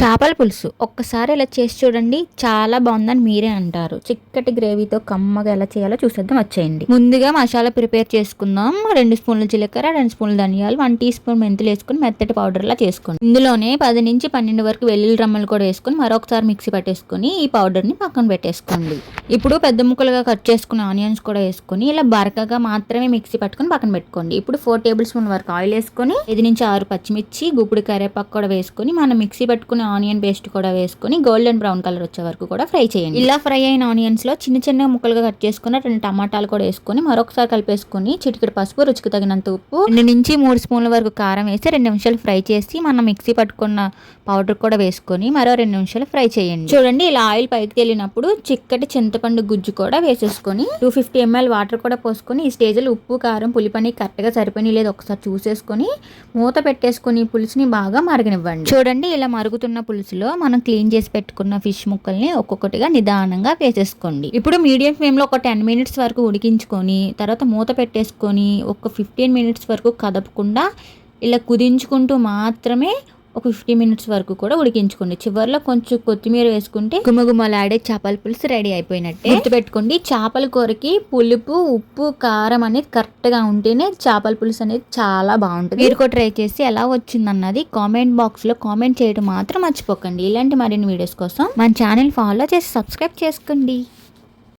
చేపల పులుసు ఒక్కసారి ఇలా చేసి చూడండి, చాలా బాగుందని మీరే అంటారు. చిక్కటి గ్రేవీతో కమ్మగా ఎలా చేయాలో చూసేద్దాం, వచ్చేయండి. ముందుగా మసాలా ప్రిపేర్ చేసుకుందాం. 2 స్పూన్ల జీలకర్ర, 2 స్పూన్ల ధనియాలు, 1 టీ స్పూన్ మెంతులు వేసుకుని మెత్తటి పౌడర్ లా చేసుకోండి. ఇందులోనే 10 నుంచి 12 వరకు వెల్లుల్లి రమ్మలు కూడా వేసుకుని మరొకసారి మిక్సీ పట్టేసుకుని ఈ పౌడర్ ని పక్కన పెట్టేసుకోండి. ఇప్పుడు పెద్ద ముక్కలుగా కట్ చేసుకున్న ఆనియన్స్ కూడా వేసుకుని ఇలా బరకగా మాత్రమే మిక్సీ పట్టుకుని పక్కన పెట్టుకోండి. ఇప్పుడు 4 టేబుల్ స్పూన్ వరకు ఆయిల్ వేసుకుని 5 నుంచి 6 పచ్చిమిర్చి, గుప్పుడు కరివేపాకు కూడా వేసుకుని మనం మిక్సీ పట్టుకుని ఆనియన్ పేస్ట్ కూడా వేసుకుని గోల్డెన్ బ్రౌన్ కలర్ వచ్చే వరకు కూడా ఫ్రై చేయండి. ఇలా ఫ్రై అయిన ఆనియన్స్ లో చిన్న చిన్న ముక్కలుగా కట్ చేసుకున్న 2 టమాటాలు కూడా వేసుకుని మరొకసారి కలిపేసుకుని చిటికెడు పసుపు, రుచికి తగినంత ఉప్పు, 2 నుంచి 3 స్పూన్ల వరకు కారం వేసి 2 నిమిషాలు ఫ్రై చేసి మనం మిక్సీ పట్టుకున్న పౌడర్ కూడా వేసుకొని మరో 2 నిమిషాలు ఫ్రై చేయండి. చూడండి, ఇలా ఆయిల్ పైకి తేలినప్పుడు చిక్కటి చింతపండు గుజ్జు కూడా వేసేసుకొని 250 ml వాటర్ కూడా పోసుకొని ఈ స్టేజ్ లో ఉప్పు, కారం, పులిపని కరెక్ట్ గా సరిపోయి లేదు ఒకసారి చూసేసుకొని మూత పెట్టేసుకుని పులుసుని బాగా మరగనివ్వండి. చూడండి, ఇలా మరుగుతున్న పులుసులో మనం క్లీన్ చేసి పెట్టుకున్న ఫిష్ ముక్కల్ని ఒక్కొక్కటిగా నిదానంగా వేసేసుకోండి. ఇప్పుడు మీడియం ఫ్లేమ్ లో ఒక 10 మినిట్స్ వరకు ఉడికించుకొని తర్వాత మూత పెట్టేసుకొని ఒక 15 మినిట్స్ వరకు కదపకుండా ఇలా కుదించుకుంటూ మాత్రమే ఒక 50 మినిట్స్ వరకు కూడా ఉడికించుకోండి. చివరిలో కొంచెం కొత్తిమీర వేసుకుంటే గుమగుమలాడే చేపల పులుసు రెడీ అయిపోయినట్టే. గుర్తుపెట్టుకోండి, చేపల కూరకి పులుపు, ఉప్పు, కారం అనేది కరెక్ట్ గా ఉంటేనే చేపల పులుసు అనేది చాలా బాగుంటుంది. మీరు కూడా ట్రై చేసి ఎలా వచ్చింది అన్నది కామెంట్ బాక్స్ లో కామెంట్ చేయడం మాత్రం మర్చిపోకండి. ఇలాంటి మరిన్ని వీడియోస్ కోసం మన ఛానల్ ఫాలో చేసి సబ్స్క్రైబ్ చేసుకోండి.